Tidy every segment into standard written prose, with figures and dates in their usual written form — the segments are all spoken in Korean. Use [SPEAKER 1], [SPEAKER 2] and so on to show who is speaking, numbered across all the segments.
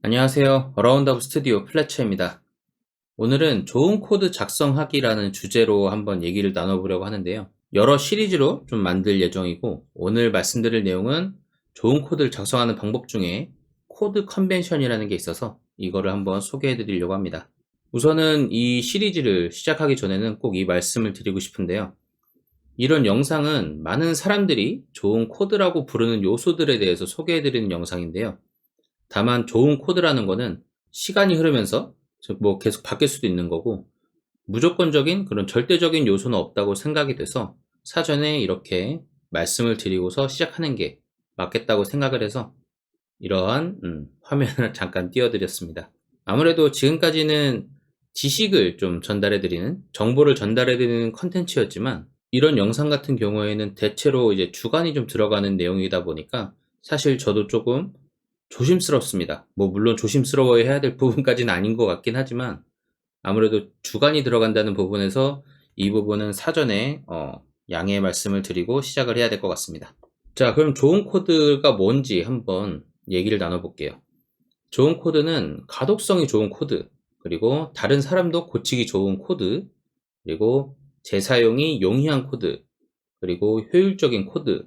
[SPEAKER 1] 안녕하세요. 어라운드업 스튜디오 플래처입니다. 오늘은 좋은 코드 작성하기라는 주제로 한번 얘기를 나눠보려고 하는데요. 여러 시리즈로 좀 만들 예정이고, 오늘 말씀드릴 내용은 좋은 코드를 작성하는 방법 중에 코드 컨벤션이라는 게 있어서 이거를 한번 소개해 드리려고 합니다. 우선은 이 시리즈를 시작하기 전에는 꼭 이 말씀을 드리고 싶은데요. 이런 영상은 많은 사람들이 좋은 코드라고 부르는 요소들에 대해서 소개해 드리는 영상인데요. 다만 좋은 코드라는 거는 시간이 흐르면서 뭐 계속 바뀔 수도 있는 거고, 무조건적인 그런 절대적인 요소는 없다고 생각이 돼서 사전에 이렇게 말씀을 드리고서 시작하는 게 맞겠다고 생각을 해서 이러한 화면을 잠깐 띄워드렸습니다. 아무래도 지금까지는 지식을 좀 전달해드리는, 정보를 전달해드리는 컨텐츠였지만, 이런 영상 같은 경우에는 대체로 이제 주관이 좀 들어가는 내용이다 보니까 사실 저도 조금 조심스럽습니다. 뭐 물론 조심스러워야 해야 될 부분까지는 아닌 것 같긴 하지만, 아무래도 주관이 들어간다는 부분에서 이 부분은 사전에 양해의 말씀을 드리고 시작을 해야 될 것 같습니다. 자, 그럼 좋은 코드가 뭔지 한번 얘기를 나눠볼게요. 좋은 코드는 가독성이 좋은 코드, 그리고 다른 사람도 고치기 좋은 코드, 그리고 재사용이 용이한 코드, 그리고 효율적인 코드,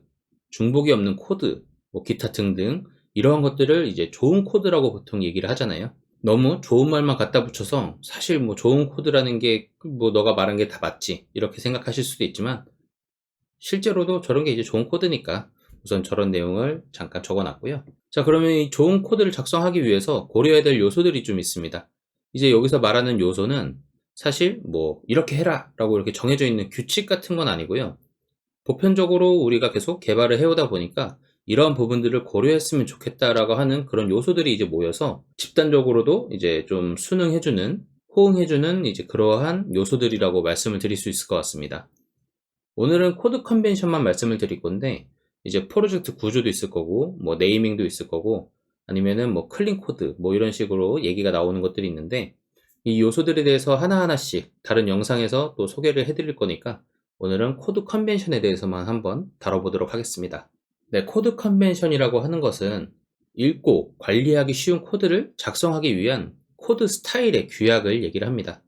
[SPEAKER 1] 중복이 없는 코드, 뭐 기타 등등 이러한 것들을 이제 좋은 코드라고 보통 얘기를 하잖아요. 너무 좋은 말만 갖다 붙여서 사실 뭐 좋은 코드라는 게 뭐 너가 말한 게 다 맞지 이렇게 생각하실 수도 있지만, 실제로도 저런 게 이제 좋은 코드니까 우선 저런 내용을 잠깐 적어 놨고요. 자, 그러면 이 좋은 코드를 작성하기 위해서 고려해야 될 요소들이 좀 있습니다. 이제 여기서 말하는 요소는 사실 뭐 이렇게 해라 라고 이렇게 정해져 있는 규칙 같은 건 아니고요. 보편적으로 우리가 계속 개발을 해오다 보니까 이런 부분들을 고려했으면 좋겠다라고 하는 그런 요소들이 이제 모여서 집단적으로도 이제 좀 순응해주는, 호응해주는 이제 그러한 요소들이라고 말씀을 드릴 수 있을 것 같습니다. 오늘은 코드 컨벤션만 말씀을 드릴 건데, 이제 프로젝트 구조도 있을 거고, 뭐 네이밍도 있을 거고, 아니면은 뭐 클린 코드, 뭐 이런 식으로 얘기가 나오는 것들이 있는데, 이 요소들에 대해서 하나하나씩 다른 영상에서 또 소개를 해드릴 거니까 오늘은 코드 컨벤션에 대해서만 한번 다뤄보도록 하겠습니다. 네, 코드 컨벤션이라고 하는 것은 읽고 관리하기 쉬운 코드를 작성하기 위한 코드 스타일의 규약을 얘기를 합니다.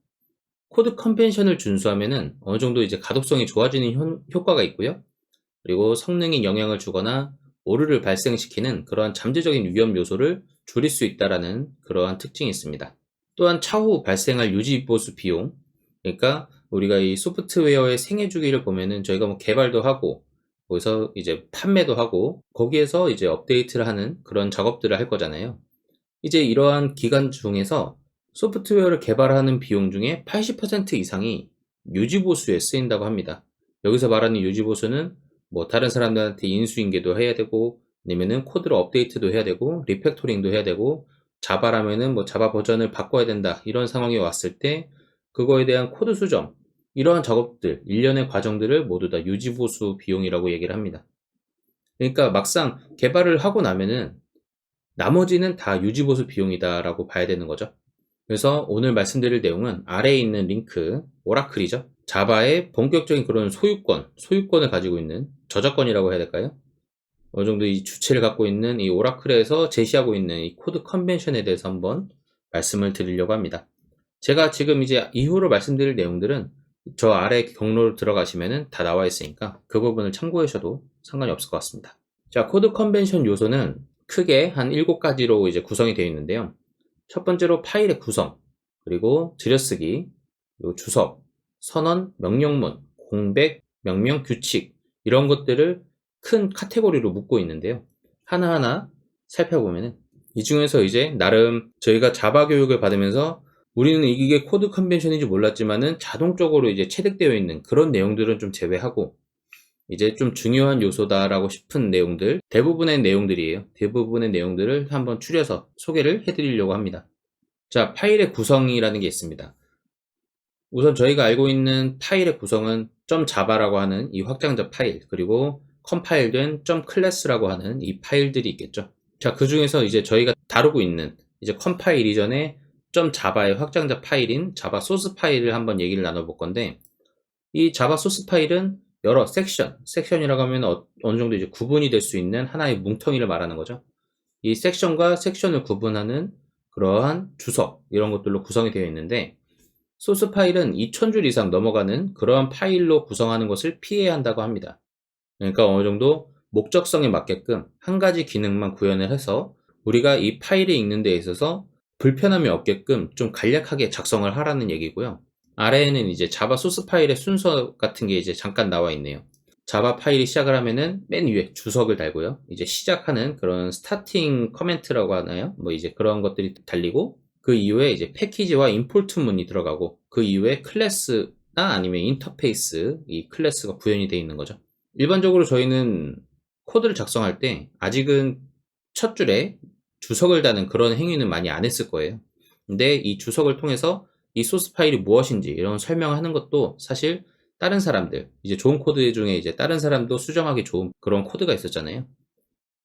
[SPEAKER 1] 코드 컨벤션을 준수하면은 어느 정도 이제 가독성이 좋아지는 효과가 있고요. 그리고 성능에 영향을 주거나 오류를 발생시키는 그러한 잠재적인 위험 요소를 줄일 수 있다라는 그러한 특징이 있습니다. 또한 차후 발생할 유지 보수 비용, 그러니까 우리가 이 소프트웨어의 생애 주기를 보면은 저희가 뭐 개발도 하고 거기서 이제 판매도 하고 거기에서 이제 업데이트를 하는 그런 작업들을 할 거잖아요. 이제 이러한 기간 중에서 소프트웨어를 개발하는 비용 중에 80% 이상이 유지보수에 쓰인다고 합니다. 여기서 말하는 유지보수는 뭐 다른 사람들한테 인수인계도 해야 되고, 아니면은 코드를 업데이트도 해야 되고, 리팩토링도 해야 되고, 자바라면은 뭐 자바 버전을 바꿔야 된다 이런 상황이 왔을 때 그거에 대한 코드 수정, 이러한 작업들, 일련의 과정들을 모두 다 유지보수 비용이라고 얘기를 합니다. 그러니까 막상 개발을 하고 나면은 나머지는 다 유지보수 비용이다라고 봐야 되는 거죠. 그래서 오늘 말씀드릴 내용은 아래에 있는 링크, 오라클이죠. 자바의 본격적인 그런 소유권을 가지고 있는, 저작권이라고 해야 될까요? 어느 정도 이 주체를 갖고 있는 이 오라클에서 제시하고 있는 이 코드 컨벤션에 대해서 한번 말씀을 드리려고 합니다. 제가 지금 이제 이후로 말씀드릴 내용들은 저 아래 경로로 들어가시면은 다 나와 있으니까 그 부분을 참고하셔도 상관이 없을 것 같습니다. 자, 코드 컨벤션 요소는 크게 한 7가지로 이제 구성이 되어 있는데요. 첫 번째로 파일의 구성, 그리고 들여쓰기, 그리고 주석, 선언, 명령문, 공백, 명령, 규칙 이런 것들을 큰 카테고리로 묶고 있는데요. 하나하나 살펴보면은 이 중에서 이제 나름 저희가 자바 교육을 받으면서 우리는 이게 코드 컨벤션인지 몰랐지만은 자동적으로 이제 체득되어 있는 그런 내용들은 좀 제외하고 이제 좀 중요한 요소다라고 싶은 내용들, 대부분의 내용들이에요. 대부분의 내용들을 한번 추려서 소개를 해드리려고 합니다. 자, 파일의 구성이라는 게 있습니다. 우선 저희가 알고 있는 파일의 구성은 .java라고 하는 이 확장자 파일, 그리고 컴파일된 .class라고 하는 이 파일들이 있겠죠. 자, 그 중에서 이제 저희가 다루고 있는 이제 컴파일 이전에 .java의 확장자 파일인 자바 소스 파일을 한번 얘기를 나눠볼 건데, 이 자바 소스 파일은 여러 섹션이라고 하면 어느 정도 이제 구분이 될 수 있는 하나의 뭉텅이를 말하는 거죠. 이 섹션과 섹션을 구분하는 그러한 주석, 이런 것들로 구성이 되어 있는데, 소스 파일은 2000줄 이상 넘어가는 그러한 파일로 구성하는 것을 피해야 한다고 합니다. 그러니까 어느 정도 목적성에 맞게끔 한 가지 기능만 구현을 해서 우리가 이 파일을 읽는 데 있어서 불편함이 없게끔 좀 간략하게 작성을 하라는 얘기고요. 아래에는 이제 자바 소스 파일의 순서 같은 게 이제 잠깐 나와 있네요. 자바 파일이 시작을 하면은 맨 위에 주석을 달고요. 이제 시작하는 그런 스타팅 커멘트라고 하나요? 뭐 이제 그런 것들이 달리고, 그 이후에 이제 패키지와 임포트 문이 들어가고, 그 이후에 클래스나 아니면 인터페이스, 이 클래스가 구현이 되어 있는 거죠. 일반적으로 저희는 코드를 작성할 때 아직은 첫 줄에 주석을 다는 그런 행위는 많이 안 했을 거예요. 근데 이 주석을 통해서 이 소스 파일이 무엇인지 이런 설명하는 것도 사실 다른 사람들, 이제 좋은 코드 중에 이제 다른 사람도 수정하기 좋은 그런 코드가 있었잖아요.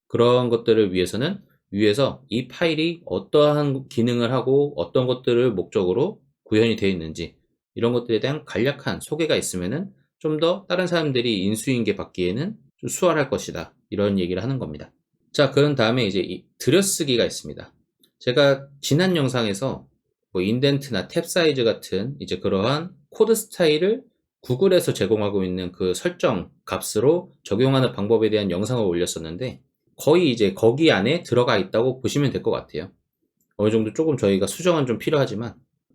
[SPEAKER 1] 그런 것들을 위해서는 위에서 이 파일이 어떠한 기능을 하고 어떤 것들을 목적으로 구현이 되어 있는지, 이런 것들에 대한 간략한 소개가 있으면은 좀 더 다른 사람들이 인수인계 받기에는 좀 수월할 것이다, 이런 얘기를 하는 겁니다. 자, 그런 다음에 이제 이 들여쓰기가 있습니다. 제가 지난 영상에서 뭐 인덴트나 탭 사이즈 같은 이제 그러한 코드 스타일을 구글에서 제공하고 있는 그 설정 값으로 적용하는 방법에 대한 영상을 올렸었는데, 거의 이제 거기 안에 들어가 있다고 보시면 될 것 같아요. 어느 정도 조금 저희가 수정은 좀 필요하지만,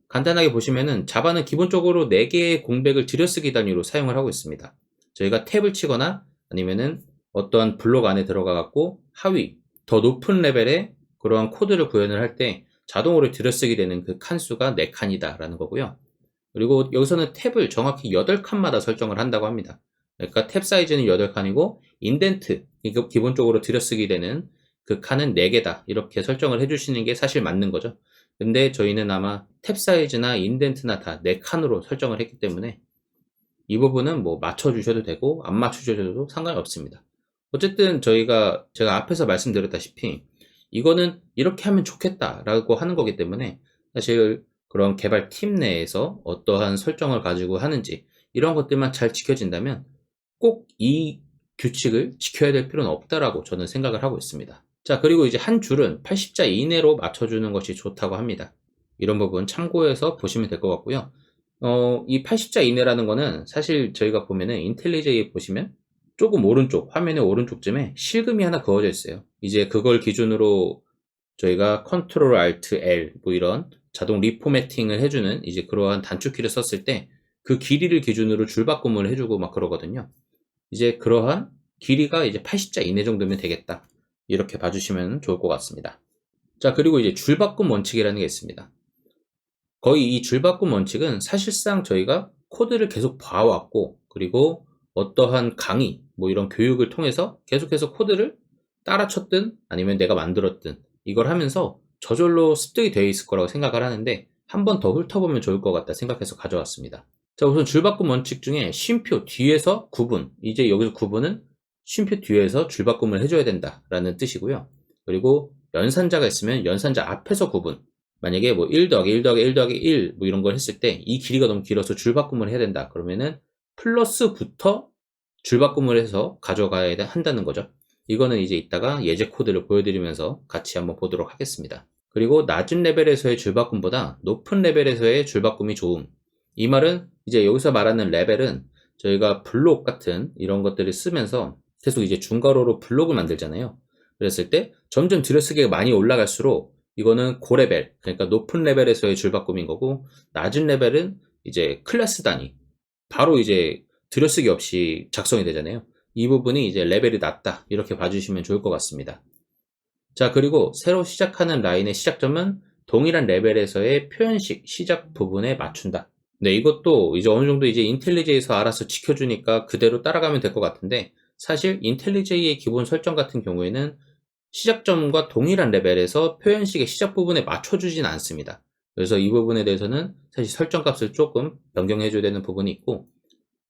[SPEAKER 1] 간단하게 보시면은 자바는 기본적으로 4개의 공백을 들여쓰기 단위로 사용을 하고 있습니다. 저희가 탭을 치거나 아니면은 어떠한 블록 안에 들어가 갖고 하위 더 높은 레벨의 그러한 코드를 구현을 할 때 자동으로 들여쓰게 되는 그 칸수가 4칸이다 라는 거고요. 그리고 여기서는 탭을 정확히 8칸마다 설정을 한다고 합니다. 그러니까 탭 사이즈는 8칸이고 인덴트, 이거 기본적으로 들여쓰게 되는 그 칸은 4개다, 이렇게 설정을 해주시는 게 사실 맞는 거죠. 근데 저희는 아마 탭 사이즈나 인덴트나 다 4칸으로 설정을 했기 때문에 이 부분은 뭐 맞춰주셔도 되고 안 맞춰주셔도 상관이 없습니다. 어쨌든 제가 앞에서 말씀드렸다시피 이거는 이렇게 하면 좋겠다라고 하는 거기 때문에, 사실 그런 개발팀 내에서 어떠한 설정을 가지고 하는지 이런 것들만 잘 지켜진다면 꼭 이 규칙을 지켜야 될 필요는 없다라고 저는 생각을 하고 있습니다. 자, 그리고 이제 한 줄은 80자 이내로 맞춰주는 것이 좋다고 합니다. 이런 부분 참고해서 보시면 될 것 같고요. 이 80자 이내라는 거는 사실 저희가 보면은 인텔리제이에 보시면 조금 오른쪽, 화면의 오른쪽쯤에 실금이 하나 그어져 있어요. 이제 그걸 기준으로 저희가 컨트롤 알트 L 뭐 이런 자동 리포매팅을 해주는 이제 그러한 단축키를 썼을 때 그 길이를 기준으로 줄바꿈을 해주고 막 그러거든요. 이제 그러한 길이가 이제 80자 이내 정도면 되겠다, 이렇게 봐주시면 좋을 것 같습니다. 자, 그리고 이제 줄바꿈 원칙이라는 게 있습니다. 거의 이 줄바꿈 원칙은 사실상 저희가 코드를 계속 봐왔고, 그리고 어떠한 강의, 뭐 이런 교육을 통해서 계속해서 코드를 따라쳤든 아니면 내가 만들었든 이걸 하면서 저절로 습득이 되어 있을 거라고 생각을 하는데, 한 번 더 훑어보면 좋을 것 같다 생각해서 가져왔습니다. 자, 우선 줄바꿈 원칙 중에 쉼표 뒤에서 구분, 이제 여기서 구분은 쉼표 뒤에서 줄바꿈을 해줘야 된다라는 뜻이고요. 그리고 연산자가 있으면 연산자 앞에서 구분, 만약에 뭐 1 더하기 1 더하기 1 더하기 1 뭐 이런 걸 했을 때 이 길이가 너무 길어서 줄바꿈을 해야 된다, 그러면은 플러스부터 줄바꿈을 해서 가져가야 한다는 거죠. 이거는 이제 이따가 예제 코드를 보여드리면서 같이 한번 보도록 하겠습니다. 그리고 낮은 레벨에서의 줄바꿈보다 높은 레벨에서의 줄바꿈이 좋음, 이 말은 이제 여기서 말하는 레벨은 저희가 블록 같은 이런 것들을 쓰면서 계속 이제 중괄호로 블록을 만들잖아요. 그랬을 때 점점 들여쓰기가 많이 올라갈수록 이거는 고레벨, 그러니까 높은 레벨에서의 줄바꿈인 거고, 낮은 레벨은 이제 클래스 단위, 바로 이제 들여쓰기 없이 작성이 되잖아요. 이 부분이 이제 레벨이 낮다, 이렇게 봐주시면 좋을 것 같습니다. 자, 그리고 새로 시작하는 라인의 시작점은 동일한 레벨에서의 표현식 시작 부분에 맞춘다. 네, 이것도 이제 어느 정도 이제 인텔리제이에서 알아서 지켜주니까 그대로 따라가면 될 것 같은데, 사실 인텔리제이의 기본 설정 같은 경우에는 시작점과 동일한 레벨에서 표현식의 시작 부분에 맞춰주진 않습니다. 그래서 이 부분에 대해서는 사실 설정 값을 조금 변경해줘야 되는 부분이 있고,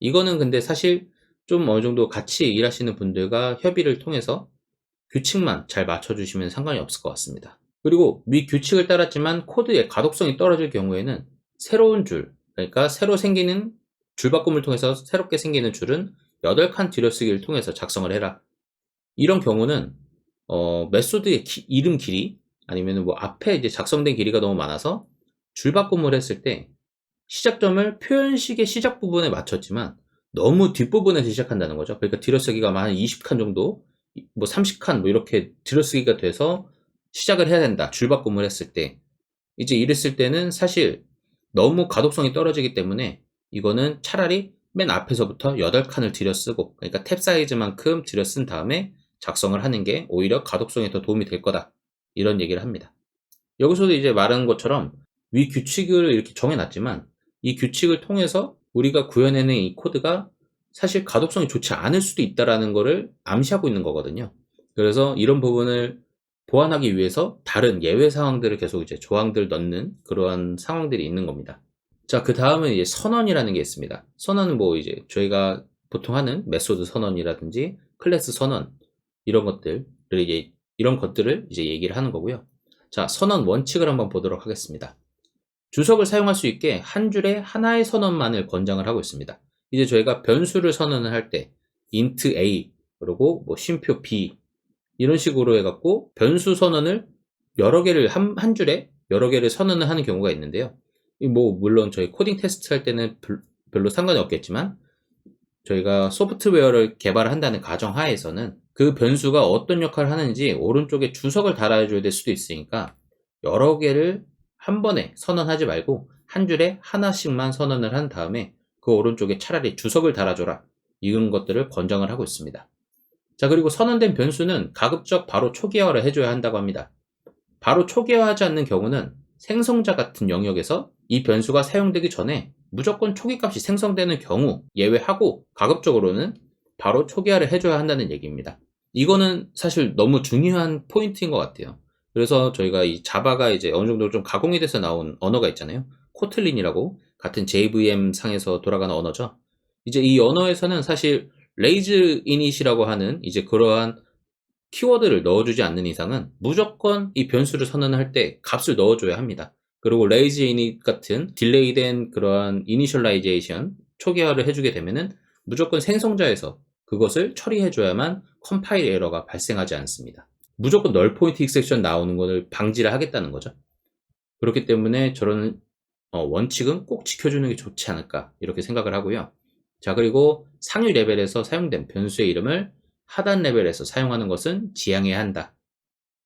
[SPEAKER 1] 이거는 근데 사실 좀 어느 정도 같이 일하시는 분들과 협의를 통해서 규칙만 잘 맞춰주시면 상관이 없을 것 같습니다. 그리고 미 규칙을 따랐지만 코드의 가독성이 떨어질 경우에는 새로운 줄, 그러니까 새로 생기는 줄바꿈을 통해서 새롭게 생기는 줄은 8칸 들여쓰기를 통해서 작성을 해라. 이런 경우는 메소드의 이름 길이 아니면 뭐 앞에 이제 작성된 길이가 너무 많아서 줄바꿈을 했을 때 시작점을 표현식의 시작 부분에 맞췄지만 너무 뒷부분에서 시작한다는 거죠. 그러니까 들여쓰기가 한 20칸 정도, 뭐 30칸 뭐 이렇게 들여쓰기가 돼서 시작을 해야 된다. 줄바꿈을 했을 때. 이제 이랬을 때는 사실 너무 가독성이 떨어지기 때문에 이거는 차라리 맨 앞에서부터 8칸을 들여쓰고, 그러니까 탭 사이즈만큼 들여쓴 다음에 작성을 하는 게 오히려 가독성에 더 도움이 될 거다. 이런 얘기를 합니다. 여기서도 이제 말하는 것처럼 위 규칙을 이렇게 정해놨지만 이 규칙을 통해서 우리가 구현해낸 이 코드가 사실 가독성이 좋지 않을 수도 있다라는 것을 암시하고 있는 거거든요. 그래서 이런 부분을 보완하기 위해서 다른 예외 상황들을 계속 이제 조항들 넣는 그러한 상황들이 있는 겁니다. 자, 그 다음은 이제 선언이라는 게 있습니다. 선언은 뭐 이제 저희가 보통 하는 메소드 선언이라든지 클래스 선언 이런 것들을 이제 얘기를 하는 거고요. 자, 선언 원칙을 한번 보도록 하겠습니다. 주석을 사용할 수 있게 한 줄에 하나의 선언만을 권장을 하고 있습니다. 이제 저희가 변수를 선언을 할 때 int a 그리고 뭐 쉼표 b 이런 식으로 해갖고 변수 선언을 여러 개를 한 줄에 여러 개를 선언을 하는 경우가 있는데요. 뭐 물론 저희 코딩 테스트 할 때는 별로 상관이 없겠지만 저희가 소프트웨어를 개발한다는 가정하에서는 그 변수가 어떤 역할을 하는지 오른쪽에 주석을 달아줘야 될 수도 있으니까 여러 개를 한 번에 선언하지 말고 한 줄에 하나씩만 선언을 한 다음에 그 오른쪽에 차라리 주석을 달아줘라, 이런 것들을 권장을 하고 있습니다. 자, 그리고 선언된 변수는 가급적 바로 초기화를 해줘야 한다고 합니다. 바로 초기화하지 않는 경우는 생성자 같은 영역에서 이 변수가 사용되기 전에 무조건 초기값이 생성되는 경우 예외하고 가급적으로는 바로 초기화를 해줘야 한다는 얘기입니다. 이거는 사실 너무 중요한 포인트인 것 같아요. 그래서 저희가 이 자바가 이제 어느 정도 좀 가공이 돼서 나온 언어가 있잖아요. 코틀린이라고 같은 JVM 상에서 돌아가는 언어죠. 이제 이 언어에서는 사실 레이즈 이닛이라고 하는 이제 그러한 키워드를 넣어주지 않는 이상은 무조건 이 변수를 선언할 때 값을 넣어줘야 합니다. 그리고 레이즈 이닛 같은 딜레이된 그러한 이니셜라이제이션 초기화를 해주게 되면은 무조건 생성자에서 그것을 처리해줘야만 컴파일 에러가 발생하지 않습니다. 무조건 널 포인트 익셉션 나오는 것을 방지를 하겠다는 거죠. 그렇기 때문에 저런 원칙은 꼭 지켜주는 게 좋지 않을까 이렇게 생각을 하고요. 자, 그리고 상위 레벨에서 사용된 변수의 이름을 하단 레벨에서 사용하는 것은 지양해야 한다.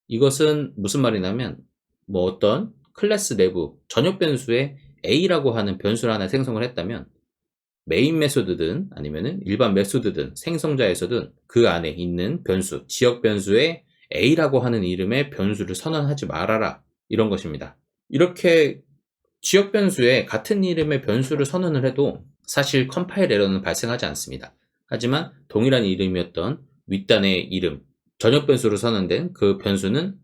[SPEAKER 1] 이것은 무슨 말이냐면 뭐 어떤 클래스 내부 전역 변수에 a라고 하는 변수를 하나 생성을 했다면 메인 메소드든 아니면은 일반 메소드든 생성자에서든 그 안에 있는 변수, 지역 변수에 a라고 하는 이름의 변수를 선언하지 말아라, 이런 것입니다. 이렇게 지역 변수에 같은 이름의 변수를 선언을 해도 사실 컴파일 에러는 발생하지 않습니다. 하지만 동일한 이름이었던 윗단의 이름, 전역 변수로 선언된 그 변수는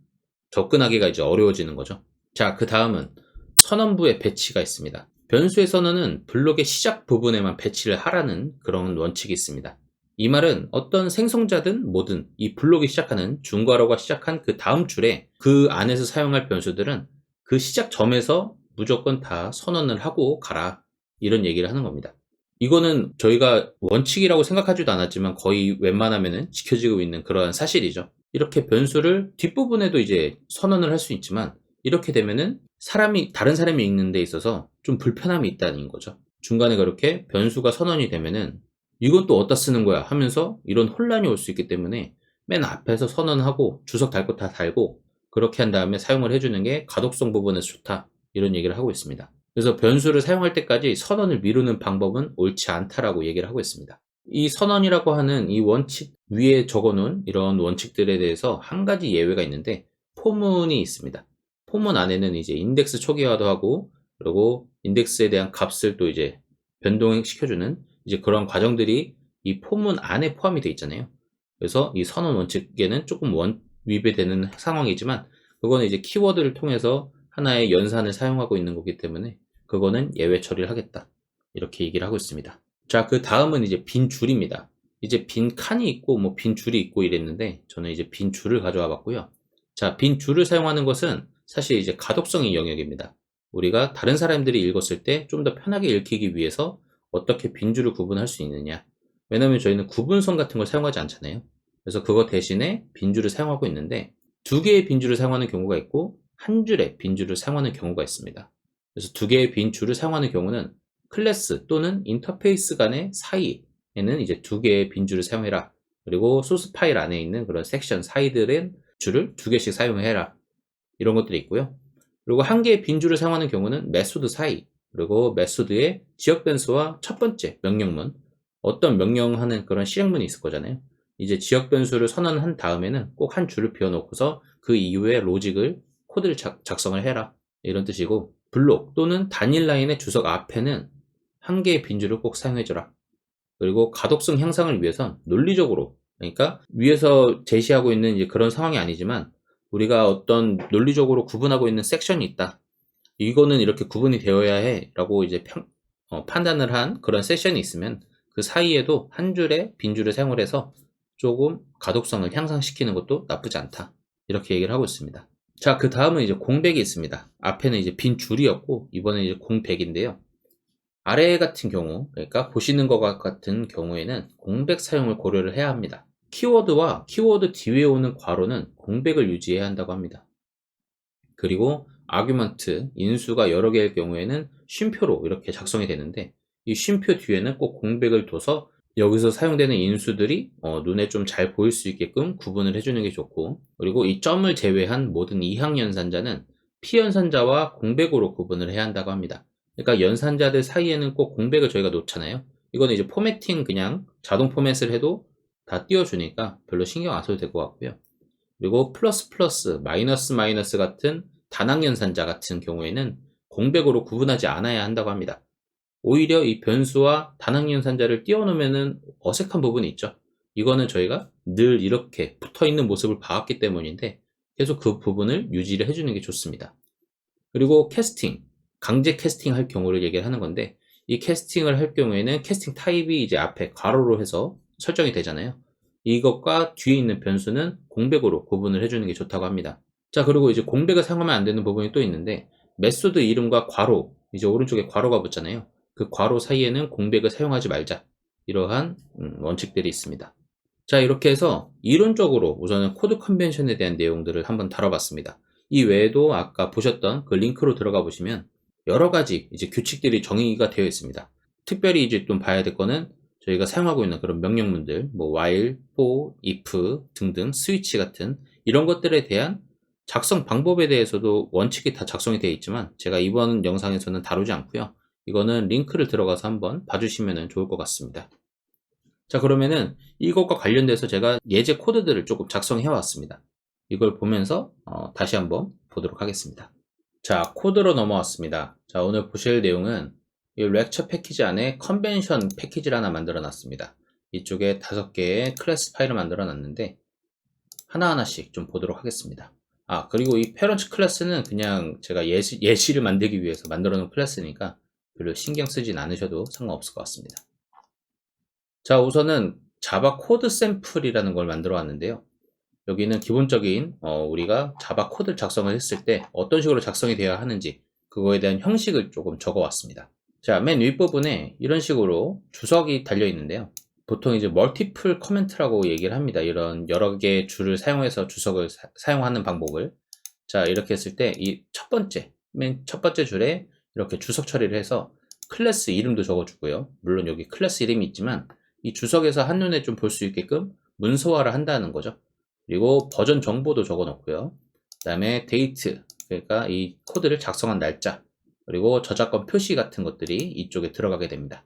[SPEAKER 1] 접근하기가 이제 어려워지는 거죠. 자, 그 다음은 선언부의 배치가 있습니다. 변수의 선언은 블록의 시작 부분에만 배치를 하라는 그런 원칙이 있습니다. 이 말은 어떤 생성자든 뭐든 이 블록이 시작하는 중괄호가 시작한 그 다음 줄에 그 안에서 사용할 변수들은 그 시작점에서 무조건 다 선언을 하고 가라, 이런 얘기를 하는 겁니다. 이거는 저희가 원칙이라고 생각하지도 않았지만 거의 웬만하면은 지켜지고 있는 그러한 사실이죠. 이렇게 변수를 뒷부분에도 이제 선언을 할 수 있지만 이렇게 되면은 다른 사람이 읽는 데 있어서 좀 불편함이 있다는 거죠. 중간에 그렇게 변수가 선언이 되면은 이건 또 어디다 쓰는 거야 하면서 이런 혼란이 올 수 있기 때문에 맨 앞에서 선언하고 주석 달 거 다 달고 그렇게 한 다음에 사용을 해주는 게 가독성 부분에서 좋다, 이런 얘기를 하고 있습니다. 그래서 변수를 사용할 때까지 선언을 미루는 방법은 옳지 않다라고 얘기를 하고 있습니다. 이 선언이라고 하는 이 원칙 위에 적어놓은 이런 원칙들에 대해서 한 가지 예외가 있는데 포문이 있습니다. 포문 안에는 이제 인덱스 초기화도 하고 그리고 인덱스에 대한 값을 또 이제 변동시켜주는 이제 그런 과정들이 이 포문 안에 포함이 되어 있잖아요. 그래서 이 선언 원칙에는 조금 위배되는 상황이지만 그거는 이제 키워드를 통해서 하나의 연산을 사용하고 있는 거기 때문에 그거는 예외 처리를 하겠다, 이렇게 얘기를 하고 있습니다. 자, 그 다음은 이제 빈 줄입니다. 이제 빈 칸이 있고 뭐 빈 줄이 있고 이랬는데 저는 이제 빈 줄을 가져와 봤고요. 자, 빈 줄을 사용하는 것은 사실 이제 가독성의 영역입니다. 우리가 다른 사람들이 읽었을 때 좀 더 편하게 읽히기 위해서 어떻게 빈 줄을 구분할 수 있느냐, 왜냐면 저희는 구분선 같은 걸 사용하지 않잖아요. 그래서 그거 대신에 빈줄을 사용하고 있는데, 두 개의 빈줄을 사용하는 경우가 있고 한 줄의 빈줄을 사용하는 경우가 있습니다. 그래서 두 개의 빈줄을 사용하는 경우는 클래스 또는 인터페이스 간의 사이에는 이제 두 개의 빈줄을 사용해라. 그리고 소스 파일 안에 있는 그런 섹션 사이들은 줄을 두 개씩 사용해라. 이런 것들이 있고요. 그리고 한 개의 빈줄을 사용하는 경우는 메소드 사이, 그리고 메소드의 지역 변수와 첫 번째 명령문, 어떤 명령하는 그런 실행문이 있을 거잖아요. 이제 지역 변수를 선언한 다음에는 꼭 한 줄을 비워놓고서 그 이후에 로직을 코드를 작성을 해라, 이런 뜻이고, 블록 또는 단일 라인의 주석 앞에는 한 개의 빈줄을 꼭 사용해줘라. 그리고 가독성 향상을 위해선 논리적으로, 그러니까 위에서 제시하고 있는 이제 그런 상황이 아니지만 우리가 어떤 논리적으로 구분하고 있는 섹션이 있다, 이거는 이렇게 구분이 되어야 해 라고 이제 판단을 한 그런 섹션이 있으면 그 사이에도 한 줄의 빈줄을 사용을 해서 조금 가독성을 향상시키는 것도 나쁘지 않다, 이렇게 얘기를 하고 있습니다. 자, 그 다음은 이제 공백이 있습니다. 앞에는 이제 빈 줄이었고 이번엔 이제 공백인데요. 아래 같은 경우, 그러니까 보시는 것과 같은 경우에는 공백 사용을 고려를 해야 합니다. 키워드와 키워드 뒤에 오는 괄호는 공백을 유지해야 한다고 합니다. 그리고 아규먼트, 인수가 여러 개일 경우에는 쉼표로 이렇게 작성이 되는데, 이 쉼표 뒤에는 꼭 공백을 둬서 여기서 사용되는 인수들이 눈에 좀 잘 보일 수 있게끔 구분을 해주는 게 좋고, 그리고 이 점을 제외한 모든 이항 연산자는 피연산자와 공백으로 구분을 해야 한다고 합니다. 그러니까 연산자들 사이에는 꼭 공백을 저희가 놓잖아요. 이거는 이제 포매팅 그냥 자동 포맷을 해도 다 띄워주니까 별로 신경 안 써도 될 것 같고요. 그리고 플러스 플러스, 마이너스 마이너스 같은 단항연산자 같은 경우에는 공백으로 구분하지 않아야 한다고 합니다. 오히려 이 변수와 단항연산자를 띄워놓으면 어색한 부분이 있죠. 이거는 저희가 늘 이렇게 붙어있는 모습을 봐왔기 때문인데 계속 그 부분을 유지를 해주는 게 좋습니다. 그리고 캐스팅, 강제 캐스팅 할 경우를 얘기를 하는 건데, 이 캐스팅을 할 경우에는 캐스팅 타입이 이제 앞에 괄호로 해서 설정이 되잖아요. 이것과 뒤에 있는 변수는 공백으로 구분을 해주는 게 좋다고 합니다. 자, 그리고 이제 공백을 사용하면 안 되는 부분이 또 있는데, 메소드 이름과 괄호, 이제 오른쪽에 괄호가 붙잖아요. 그 괄호 사이에는 공백을 사용하지 말자, 이러한 원칙들이 있습니다. 자, 이렇게 해서 이론적으로 우선은 코드 컨벤션에 대한 내용들을 한번 다뤄봤습니다. 이 외에도 아까 보셨던 그 링크로 들어가 보시면 여러 가지 이제 규칙들이 정의가 되어 있습니다. 특별히 이제 좀 봐야 될 거는 저희가 사용하고 있는 그런 명령문들, 뭐 while, for, if 등등, 스위치 같은 이런 것들에 대한 작성 방법에 대해서도 원칙이 다 작성이 되어 있지만 제가 이번 영상에서는 다루지 않고요. 이거는 링크를 들어가서 한번 봐주시면 좋을 것 같습니다. 자, 그러면은 이것과 관련돼서 제가 예제 코드들을 조금 작성해 왔습니다. 이걸 보면서 다시 한번 보도록 하겠습니다. 자, 코드로 넘어왔습니다. 자, 오늘 보실 내용은 이 렉처 패키지 안에 컨벤션 패키지를 하나 만들어 놨습니다. 이쪽에 5개의 클래스 파일을 만들어 놨는데 하나하나씩 좀 보도록 하겠습니다. 아, 그리고 이 페런트 클래스는 그냥 제가 예시를 만들기 위해서 만들어 놓은 클래스니까 별로 신경 쓰진 않으셔도 상관없을 것 같습니다. 자, 우선은 자바 코드 샘플이라는 걸 만들어 왔는데요. 여기는 기본적인 우리가 자바 코드를 작성을 했을 때 어떤 식으로 작성이 되어야 하는지 그거에 대한 형식을 조금 적어 왔습니다. 자, 맨 윗부분에 이런 식으로 주석이 달려 있는데요. 보통 이제 멀티플 커멘트라고 얘기를 합니다. 이런 여러 개의 줄을 사용해서 주석을 사용하는 방법을. 자, 이렇게 했을 때 이 맨 첫 번째 줄에 이렇게 주석 처리를 해서 클래스 이름도 적어주고요. 물론 여기 클래스 이름이 있지만 이 주석에서 한눈에 좀 볼 수 있게끔 문서화를 한다는 거죠. 그리고 버전 정보도 적어 놓고요. 그 다음에 데이트, 그러니까 이 코드를 작성한 날짜, 그리고 저작권 표시 같은 것들이 이쪽에 들어가게 됩니다.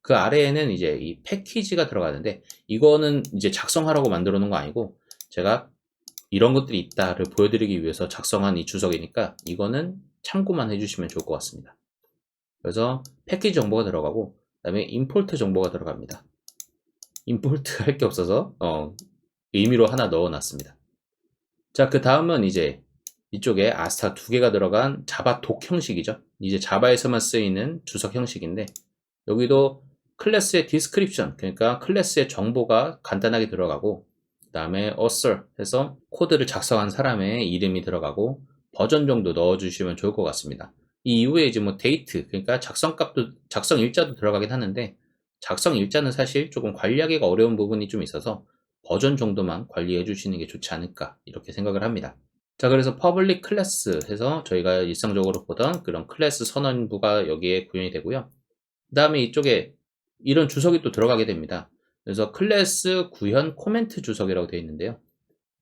[SPEAKER 1] 그 아래에는 이제 이 패키지가 들어가는데 이거는 이제 작성하라고 만들어 놓은 거 아니고 제가 이런 것들이 있다를 보여드리기 위해서 작성한 이 주석이니까 이거는 참고만 해주시면 좋을 것 같습니다. 그래서 패키지 정보가 들어가고 그 다음에 임포트 정보가 들어갑니다. 임포트 할 게 없어서 의미로 하나 넣어 놨습니다. 자, 그 다음은 이제 이쪽에 아스타 2개가 들어간 자바 독 형식이죠. 이제 자바에서만 쓰이는 주석 형식인데 여기도 클래스의 디스크립션, 그러니까 클래스의 정보가 간단하게 들어가고 그 다음에 author 해서 코드를 작성한 사람의 이름이 들어가고 버전 정도 넣어주시면 좋을 것 같습니다. 이 이후에 이제 뭐 데이트, 그러니까 작성 일자도 들어가긴 하는데 작성 일자는 사실 조금 관리하기가 어려운 부분이 좀 있어서 버전 정도만 관리해 주시는 게 좋지 않을까 이렇게 생각을 합니다. 자, 그래서 퍼블릭 클래스 해서 저희가 일상적으로 보던 그런 클래스 선언부가 여기에 구현이 되고요. 그 다음에 이쪽에 이런 주석이 또 들어가게 됩니다. 그래서 클래스 구현 코멘트 주석이라고 되어 있는데요.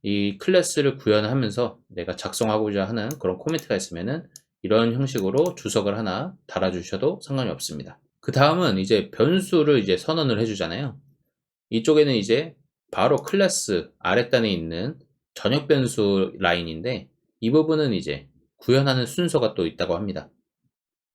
[SPEAKER 1] 이 클래스를 구현하면서 내가 작성하고자 하는 그런 코멘트가 있으면은 이런 형식으로 주석을 하나 달아주셔도 상관이 없습니다. 그 다음은 이제 변수를 이제 선언을 해주잖아요. 이쪽에는 이제 바로 클래스 아랫단에 있는 전역 변수 라인인데 이 부분은 이제 구현하는 순서가 또 있다고 합니다.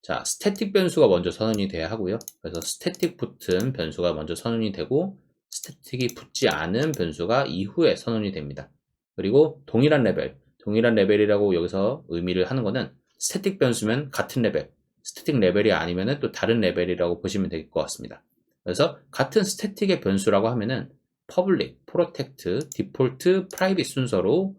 [SPEAKER 1] 자, 스태틱 변수가 먼저 선언이 돼야 하고요. 그래서 스태틱 붙은 변수가 먼저 선언이 되고 스태틱이 붙지 않은 변수가 이후에 선언이 됩니다. 그리고 동일한 레벨이라고 여기서 의미를 하는 거는 스태틱 변수면 같은 레벨, 스태틱 레벨이 아니면 또 다른 레벨이라고 보시면 될 것 같습니다. 그래서 같은 스태틱의 변수라고 하면은 public, protect, default, private 순서로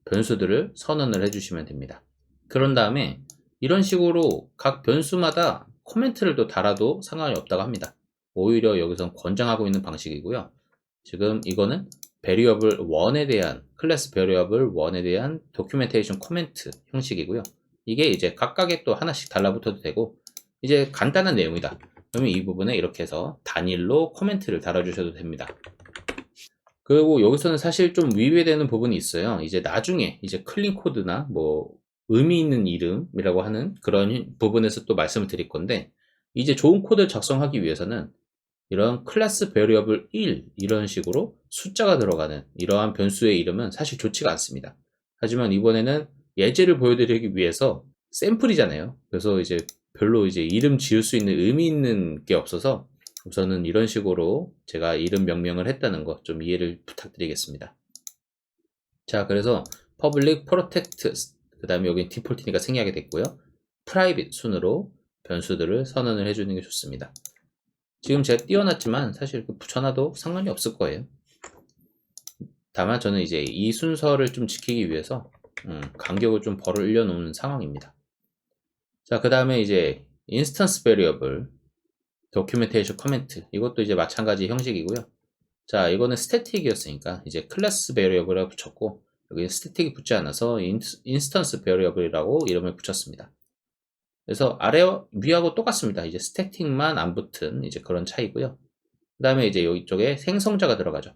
[SPEAKER 1] 변수들을 선언을 해주시면 됩니다. 그런 다음에 이런 식으로 각 변수마다 코멘트를 또 달아도 상관이 없다고 합니다. 오히려 여기서 권장하고 있는 방식이고요. 지금 이거는 variable 1에 대한 클래스 variable 1에 대한 도큐멘테이션 코멘트 형식이고요. 이게 이제 각각에 또 하나씩 달라붙어도 되고 이제 간단한 내용이다. 그러면 이 부분에 이렇게 해서 단일로 코멘트를 달아주셔도 됩니다. 그리고 여기서는 사실 좀 위배되는 부분이 있어요. 이제 나중에 이제 클린 코드나 뭐 의미 있는 이름이라고 하는 그런 부분에서 또 말씀을 드릴 건데 이제 좋은 코드를 작성하기 위해서는 이런 클래스 베리어블 1 이런 식으로 숫자가 들어가는 이러한 변수의 이름은 사실 좋지가 않습니다. 하지만 이번에는 예제를 보여드리기 위해서 샘플이잖아요. 그래서 이제 별로 이제 이름 지을 수 있는 의미 있는 게 없어서 우선은 이런 식으로 제가 이름 명명을 했다는 거 좀 이해를 부탁드리겠습니다. 자, 그래서 public protect 그 다음에 여기 디폴트니까 생략이 됐고요. private 순으로 변수들을 선언을 해주는 게 좋습니다. 지금 제가 띄워놨지만 사실 붙여놔도 상관이 없을 거예요. 다만 저는 이제 이 순서를 좀 지키기 위해서 간격을 좀 벌려 놓는 상황입니다. 자, 그 다음에 이제 instance variable 도큐멘테이션 코멘트 이것도 이제 마찬가지 형식이고요. 자, 이거는 스태틱이었으니까 이제 클래스 베리어블을 붙였고 여기 스태틱이 붙지 않아서 인스턴스 베리어블이라고 이름을 붙였습니다. 그래서 아래와 위하고 똑같습니다. 이제 스태틱만 안 붙은 이제 그런 차이고요. 그 다음에 이제 여기 쪽에 생성자가 들어가죠.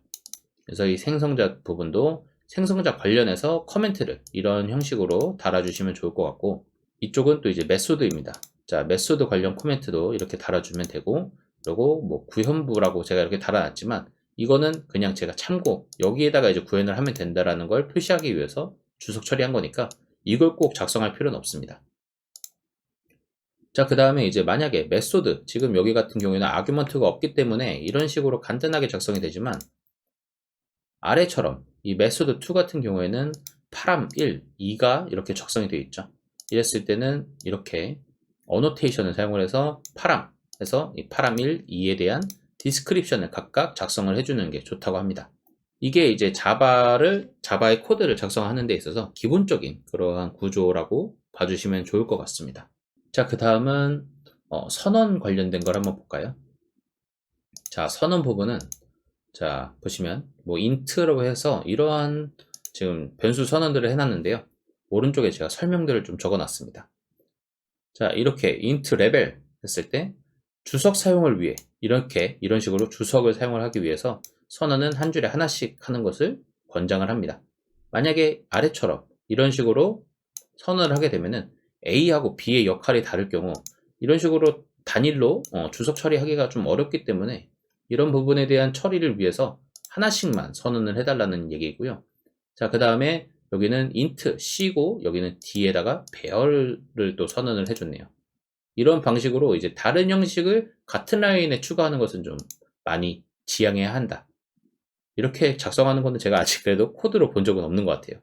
[SPEAKER 1] 그래서 이 생성자 부분도 생성자 관련해서 코멘트를 이런 형식으로 달아주시면 좋을 것 같고 이쪽은 또 이제 메소드입니다. 자, 메소드 관련 코멘트도 이렇게 달아주면 되고 그리고 뭐 구현부라고 제가 이렇게 달아놨지만 이거는 그냥 제가 참고 여기에다가 이제 구현을 하면 된다라는 걸 표시하기 위해서 주석 처리한 거니까 이걸 꼭 작성할 필요는 없습니다. 자, 그 다음에 이제 만약에 메소드 지금 여기 같은 경우에는 아규먼트가 없기 때문에 이런 식으로 간단하게 작성이 되지만 아래처럼 이 메소드 2 같은 경우에는 파람 1, 2가 이렇게 작성이 되어 있죠. 이랬을 때는 이렇게 어노테이션을 사용을 해서 파람 해서 이 파람 1, 2에 대한 디스크립션을 각각 작성을 해주는 게 좋다고 합니다. 이게 이제 자바의 코드를 작성하는 데 있어서 기본적인 그러한 구조라고 봐주시면 좋을 것 같습니다. 자, 그 다음은 선언 관련된 걸 한번 볼까요? 자, 선언 부분은 자, 보시면 뭐 int라고 해서 이러한 지금 변수 선언들을 해놨는데요. 오른쪽에 제가 설명들을 좀 적어놨습니다. 자, 이렇게 int 레벨 했을 때 주석 사용을 위해 이런 식으로 주석을 사용을 하기 위해서 선언은 한 줄에 하나씩 하는 것을 권장을 합니다. 만약에 아래처럼 이런 식으로 선언을 하게 되면은 A하고 B의 역할이 다를 경우 이런 식으로 단일로 주석 처리하기가 좀 어렵기 때문에 이런 부분에 대한 처리를 위해서 하나씩만 선언을 해달라는 얘기고요. 자, 그 다음에 여기는 int C고 여기는 D에다가 배열을 또 선언을 해줬네요. 이런 방식으로 이제 다른 형식을 같은 라인에 추가하는 것은 좀 많이 지양해야 한다. 이렇게 작성하는 거는 제가 아직 그래도 코드로 본 적은 없는 것 같아요.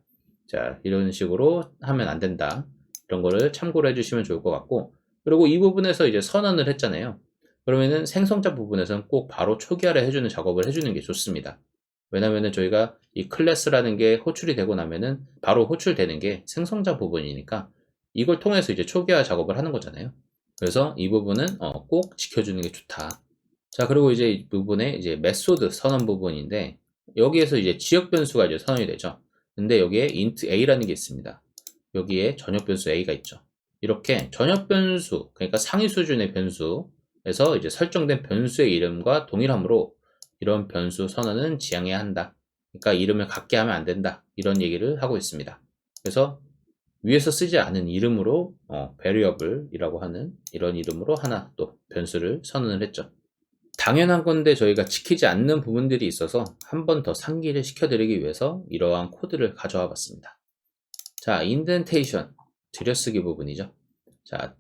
[SPEAKER 1] 자, 이런 식으로 하면 안 된다. 이런 거를 참고를 해주시면 좋을 것 같고, 그리고 이 부분에서 이제 선언을 했잖아요. 그러면은 생성자 부분에서는 꼭 바로 초기화를 해주는 작업을 해주는 게 좋습니다. 왜냐면은 저희가 이 클래스라는 게 호출이 되고 나면은 바로 호출되는 게 생성자 부분이니까 이걸 통해서 이제 초기화 작업을 하는 거잖아요. 그래서 이 부분은 꼭 지켜주는 게 좋다. 자, 그리고 이제 이 부분에 이제 메소드 선언 부분인데, 여기에서 이제 지역 변수가 이제 선언이 되죠. 근데 여기에 int a라는 게 있습니다. 여기에 전역 변수 a가 있죠. 이렇게 전역 변수, 그러니까 상위 수준의 변수에서 이제 설정된 변수의 이름과 동일하므로 이런 변수 선언은 지양해야 한다. 그러니까 이름을 같게 하면 안 된다. 이런 얘기를 하고 있습니다. 그래서 위에서 쓰지 않은 이름으로 variable이라고 하는 이런 이름으로 하나 또 변수를 선언을 했죠. 당연한 건데 저희가 지키지 않는 부분들이 있어서 한 번 더 상기를 시켜드리기 위해서 이러한 코드를 가져와 봤습니다. 자, 인덴테이션, 들여쓰기 부분이죠. 자,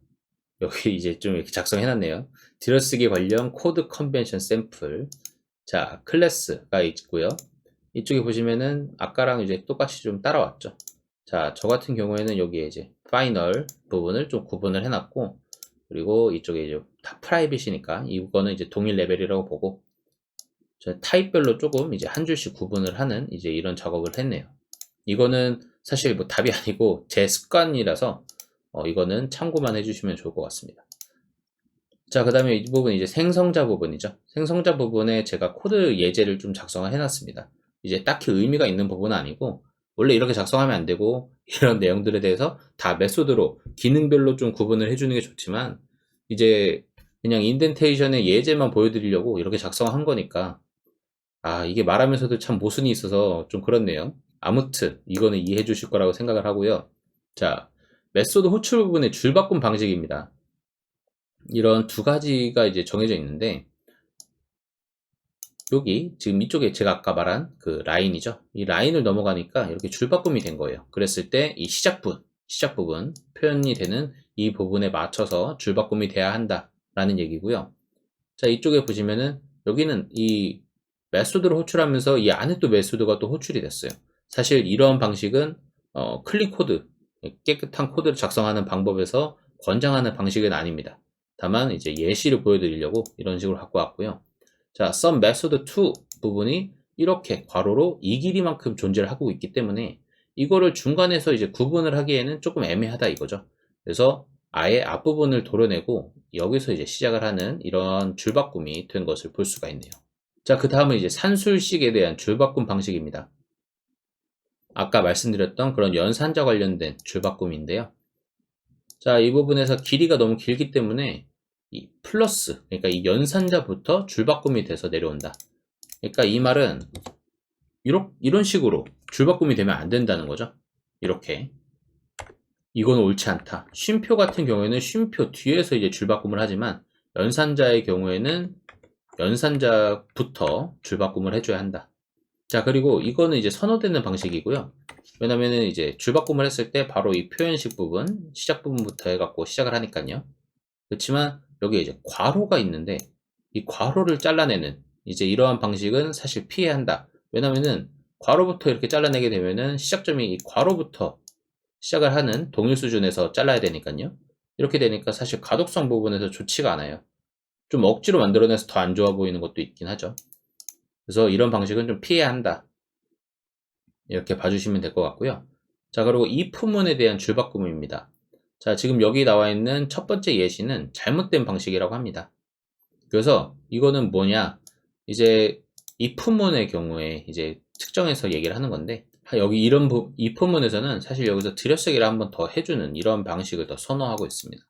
[SPEAKER 1] 여기 이제 좀 이렇게 작성해 놨네요. 들여쓰기 관련 코드 컨벤션 샘플. 자, 클래스가 있고요. 이쪽에 보시면은 아까랑 이제 똑같이 좀 따라왔죠. 자, 저 같은 경우에는 여기에 이제 파이널 부분을 좀 구분을 해놨고, 그리고 이쪽에 이제 다 프라이빗이니까 이거는 이제 동일 레벨이라고 보고, 타입별로 조금 이제 한 줄씩 구분을 하는 이제 이런 작업을 했네요. 이거는 사실 뭐 답이 아니고 제 습관이라서 이거는 참고만 해주시면 좋을 것 같습니다. 자, 그 다음에 이 부분 이제 생성자 부분이죠. 생성자 부분에 제가 코드 예제를 좀 작성을 해놨습니다. 이제 딱히 의미가 있는 부분은 아니고, 원래 이렇게 작성하면 안 되고, 이런 내용들에 대해서 다 메소드로 기능별로 좀 구분을 해주는 게 좋지만, 이제 그냥 인덴테이션의 예제만 보여드리려고 이렇게 작성한 거니까, 이게 말하면서도 참 모순이 있어서 좀 그렇네요. 아무튼 이거는 이해해 주실 거라고 생각을 하고요. 자, 메소드 호출 부분의 줄바꿈 방식입니다. 이런 두 가지가 이제 정해져 있는데, 여기 지금 이쪽에 제가 아까 말한 그 라인이죠. 이 라인을 넘어가니까 이렇게 줄바꿈이 된 거예요. 그랬을 때 이 시작 부분 표현이 되는 이 부분에 맞춰서 줄바꿈이 돼야 한다라는 얘기고요. 자, 이쪽에 보시면은 여기는 이 메소드를 호출하면서 이 안에 또 메소드가 또 호출이 됐어요. 사실 이런 방식은 클린 코드, 깨끗한 코드를 작성하는 방법에서 권장하는 방식은 아닙니다. 다만 이제 예시를 보여드리려고 이런 식으로 갖고 왔고요. 자, some method 2 부분이 이렇게 괄호로 이 길이만큼 존재를 하고 있기 때문에 이거를 중간에서 이제 구분을 하기에는 조금 애매하다 이거죠. 그래서 아예 앞부분을 도려내고 여기서 이제 시작을 하는 이런 줄바꿈이 된 것을 볼 수가 있네요. 자, 그 다음은 이제 산술식에 대한 줄바꿈 방식입니다. 아까 말씀드렸던 그런 연산자 관련된 줄바꿈인데요. 자, 이 부분에서 길이가 너무 길기 때문에 이 플러스, 그러니까 이 연산자부터 줄바꿈이 돼서 내려온다. 그러니까 이 말은 이런 식으로 줄바꿈이 되면 안 된다는 거죠. 이렇게. 이건 옳지 않다. 쉼표 같은 경우에는 쉼표 뒤에서 이제 줄바꿈을 하지만 연산자의 경우에는 연산자부터 줄바꿈을 해줘야 한다. 자, 그리고 이거는 이제 선호되는 방식이고요. 왜냐면은 이제 줄바꿈을 했을 때 바로 이 표현식 부분, 시작 부분부터 해갖고 시작을 하니까요. 그렇지만 여기 이제 괄호가 있는데 이 괄호를 잘라내는 이제 이러한 방식은 사실 피해야 한다. 왜냐면은 괄호부터 이렇게 잘라내게 되면은 시작점이 이 괄호부터 시작을 하는 동일 수준에서 잘라야 되니까요. 이렇게 되니까 사실 가독성 부분에서 좋지가 않아요. 좀 억지로 만들어내서 더 안 좋아 보이는 것도 있긴 하죠. 그래서 이런 방식은 좀 피해야 한다. 이렇게 봐주시면 될 것 같고요. 자, 그리고 이 부문에 대한 줄바꿈입니다. 자, 지금 여기 나와 있는 첫 번째 예시는 잘못된 방식이라고 합니다. 그래서 이거는 뭐냐? 이제 이 부문의 경우에 이제 측정해서 얘기를 하는 건데, 여기 이 부문에서는 사실 여기서 들여쓰기를 한번 더 해주는 이런 방식을 더 선호하고 있습니다.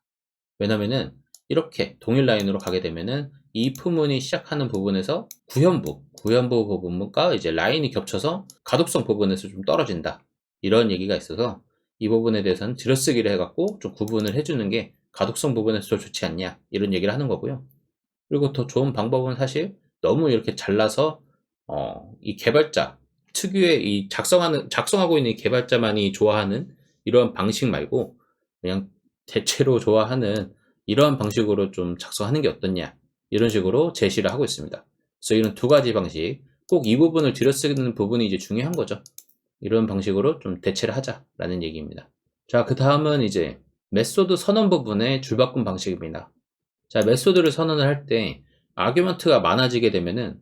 [SPEAKER 1] 왜냐면은 이렇게 동일 라인으로 가게 되면은 이 부문이 시작하는 부분에서 구현부 부분과 이제 라인이 겹쳐서 가독성 부분에서 좀 떨어진다. 이런 얘기가 있어서 이 부분에 대해서는 들여쓰기를 해갖고 좀 구분을 해주는 게 가독성 부분에서 더 좋지 않냐. 이런 얘기를 하는 거고요. 그리고 더 좋은 방법은 사실 너무 이렇게 잘라서 이 개발자 특유의 이 작성하고 있는 이 개발자만이 좋아하는 이런 방식 말고 그냥 대체로 좋아하는 이러한 방식으로 좀 작성하는 게 어떻냐 이런 식으로 제시를 하고 있습니다. 그래서 이런 두 가지 방식 꼭 이 부분을 들여쓰는 부분이 이제 중요한 거죠. 이런 방식으로 좀 대체를 하자라는 얘기입니다. 자, 그 다음은 이제 메소드 선언 부분의 줄바꿈 방식입니다. 자, 메소드를 선언을 할 때 아규먼트가 많아지게 되면은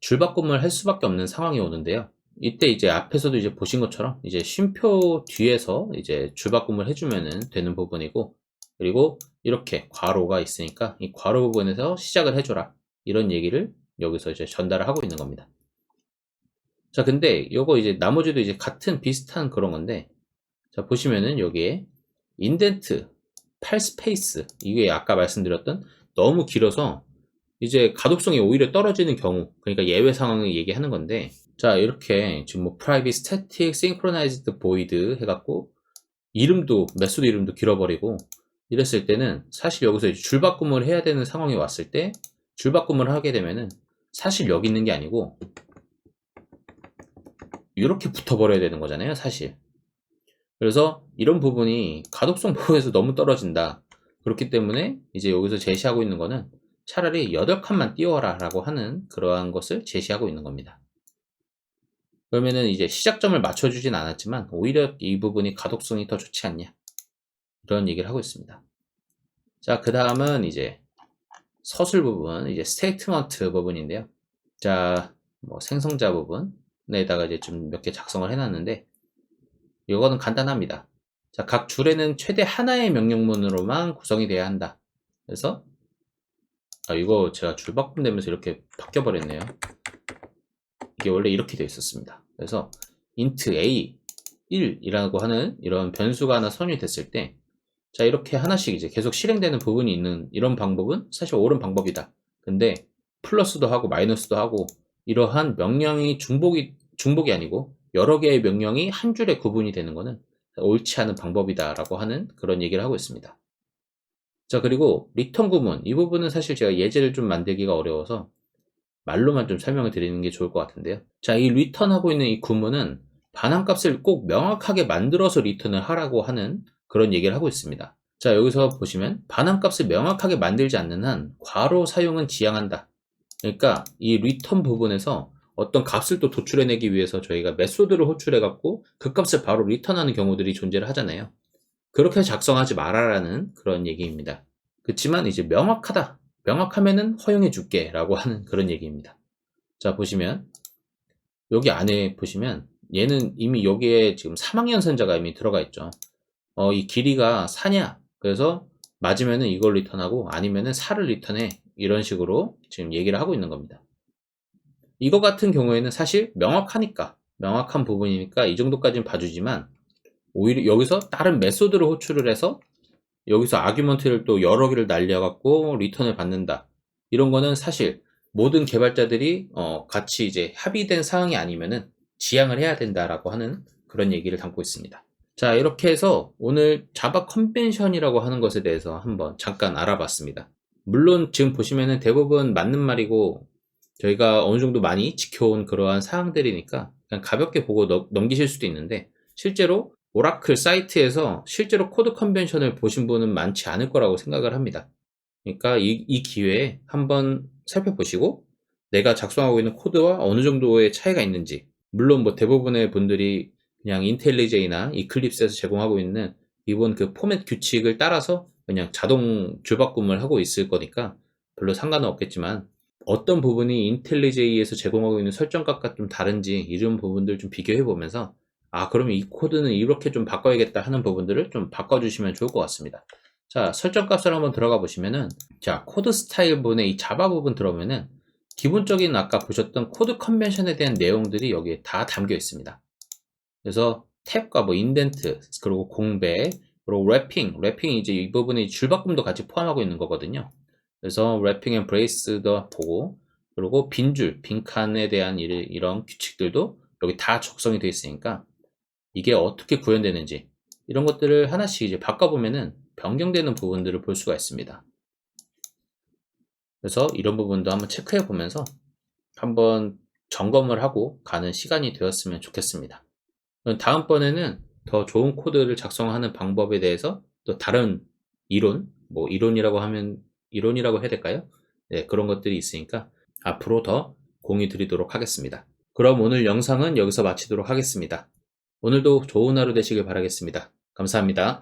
[SPEAKER 1] 줄바꿈을 할 수밖에 없는 상황이 오는데요. 이때 이제 앞에서도 이제 보신 것처럼 이제 쉼표 뒤에서 이제 줄바꿈을 해주면 되는 부분이고, 그리고 이렇게 괄호가 있으니까 이 괄호 부분에서 시작을 해줘라. 이런 얘기를 여기서 이제 전달을 하고 있는 겁니다. 자, 근데 요거 이제 나머지도 이제 같은 비슷한 그런 건데, 자, 보시면은 여기에 인덴트, 8스페이스, 이게 아까 말씀드렸던 너무 길어서 이제 가독성이 오히려 떨어지는 경우, 그러니까 예외 상황을 얘기하는 건데, 자, 이렇게 지금 뭐 private static synchronized void 해갖고 이름도 메소드 이름도 길어버리고 이랬을 때는 사실 여기서 이제 줄바꿈을 해야 되는 상황이 왔을 때 줄바꿈을 하게 되면은 사실 여기 있는 게 아니고 이렇게 붙어버려야 되는 거잖아요, 사실. 그래서 이런 부분이 가독성 부분에서 너무 떨어진다. 그렇기 때문에 이제 여기서 제시하고 있는 거는 차라리 8칸만 띄워라 라고 하는 그러한 것을 제시하고 있는 겁니다. 그러면은 이제 시작점을 맞춰주진 않았지만 오히려 이 부분이 가독성이 더 좋지 않냐, 이런 얘기를 하고 있습니다. 자, 그 다음은 이제 서술 부분, 이제 스테이트먼트 부분인데요. 자, 뭐 생성자 부분에다가 이제 좀 몇 개 작성을 해놨는데 이거는 간단합니다. 자, 각 줄에는 최대 하나의 명령문으로만 구성이 돼야 한다. 그래서 이거 제가 줄바꿈되면서 이렇게 바뀌어 버렸네요. 이게 원래 이렇게 되어 있었습니다. 그래서 int a 1이라고 하는 이런 변수가 하나 선이 됐을 때, 자, 이렇게 하나씩 이제 계속 실행되는 부분이 있는 이런 방법은 사실 옳은 방법이다. 근데 플러스도 하고 마이너스도 하고 이러한 명령이 중복이 아니고 여러 개의 명령이 한 줄에 구분이 되는 거는 옳지 않은 방법이다라고 하는 그런 얘기를 하고 있습니다. 자, 그리고 리턴 구문, 이 부분은 사실 제가 예제를 좀 만들기가 어려워서 말로만 좀 설명을 드리는 게 좋을 것 같은데요. 자, 이 리턴하고 있는 이 구문은 반환값을 꼭 명확하게 만들어서 리턴을 하라고 하는 그런 얘기를 하고 있습니다. 자, 여기서 보시면 반환값을 명확하게 만들지 않는 한 괄호 사용은 지양한다. 그러니까 이 리턴 부분에서 어떤 값을 또 도출해내기 위해서 저희가 메소드를 호출해갖고 그 값을 바로 리턴하는 경우들이 존재를 하잖아요. 그렇게 작성하지 말아라는 그런 얘기입니다. 그렇지만 이제 명확하다, 명확하면은 허용해 줄게 라고 하는 그런 얘기입니다. 자, 보시면 여기 안에 보시면 얘는 이미 여기에 지금 3학년선자가 이미 들어가 있죠. 이 길이가 4냐, 그래서 맞으면은 이걸 리턴하고 아니면은 4를 리턴해, 이런 식으로 지금 얘기를 하고 있는 겁니다. 이거 같은 경우에는 사실 명확하니까, 명확한 부분이니까 이 정도까지는 봐주지만 오히려 여기서 다른 메소드를 호출을 해서 여기서 아규먼트를 또 여러 개를 날려갖고 리턴을 받는다, 이런 거는 사실 모든 개발자들이 같이 이제 합의된 사항이 아니면은 지양을 해야 된다라고 하는 그런 얘기를 담고 있습니다. 자, 이렇게 해서 오늘 자바 컨벤션이라고 하는 것에 대해서 한번 잠깐 알아봤습니다. 물론 지금 보시면은 대부분 맞는 말이고 저희가 어느 정도 많이 지켜온 그러한 사항들이니까 그냥 가볍게 보고 넘기실 수도 있는데, 실제로 오라클 사이트에서 실제로 코드 컨벤션을 보신 분은 많지 않을 거라고 생각을 합니다. 그러니까 이 기회에 한번 살펴보시고 내가 작성하고 있는 코드와 어느 정도의 차이가 있는지, 물론 뭐 대부분의 분들이 그냥 인텔리제이나 이클립스에서 제공하고 있는 기본 그 포맷 규칙을 따라서 그냥 자동 줄바꿈을 하고 있을 거니까 별로 상관은 없겠지만, 어떤 부분이 인텔리제이에서 제공하고 있는 설정값과 좀 다른지 이런 부분들 좀 비교해 보면서 그러면 이 코드는 이렇게 좀 바꿔야겠다 하는 부분들을 좀 바꿔주시면 좋을 것 같습니다. 자, 설정값을 한번 들어가 보시면은, 자, 코드 스타일 부분에 이 자바 부분 들어오면은 기본적인 아까 보셨던 코드 컨벤션에 대한 내용들이 여기에 다 담겨 있습니다. 그래서 탭과 뭐 인덴트, 그리고 공백, 그리고 래핑이 이제 이 부분에 줄바꿈도 같이 포함하고 있는 거거든요. 그래서 래핑 앤 브레이스도 보고, 그리고 빈줄, 빈칸에 대한 이런 규칙들도 여기 다 적성이 되어 있으니까 이게 어떻게 구현되는지 이런 것들을 하나씩 이제 바꿔보면은 변경되는 부분들을 볼 수가 있습니다. 그래서 이런 부분도 한번 체크해 보면서 한번 점검을 하고 가는 시간이 되었으면 좋겠습니다. 다음번에는 더 좋은 코드를 작성하는 방법에 대해서 또 다른 이론, 뭐 이론이라고 해야 될까요? 네, 그런 것들이 있으니까 앞으로 더 공유 드리도록 하겠습니다. 그럼 오늘 영상은 여기서 마치도록 하겠습니다. 오늘도 좋은 하루 되시길 바라겠습니다. 감사합니다.